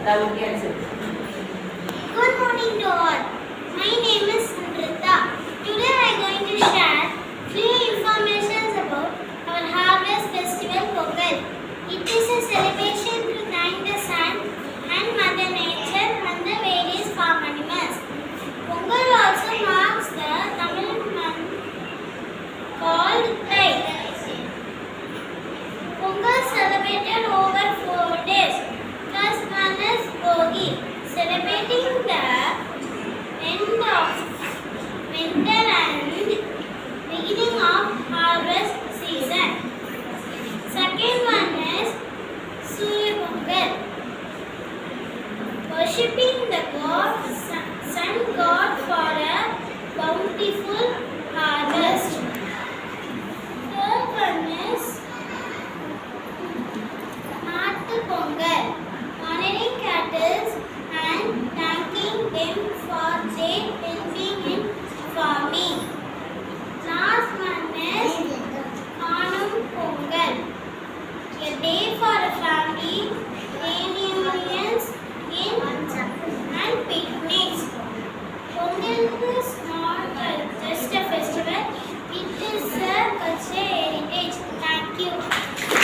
Rahul can say. Good morning to all. My name is Sandrita. Today I am going to share few informations about our harvest festival Pongal. It is a celebration to thank the sun and Mother Nature and the various farm animals. Pongal also marks the Tamil month called Thai. Pongal celebrated over 4 days. First one is Bogi, celebrating the end of winter and beginning of harvest season. Second one is Surya Pongal, worshipping the sun god for a bountiful harvest. Third one is Nattu Pongal, honoring cattle and thanking them for their helping in farming. Last one is Kanum Pongal, a day for a family reunions and picnics. Pongal is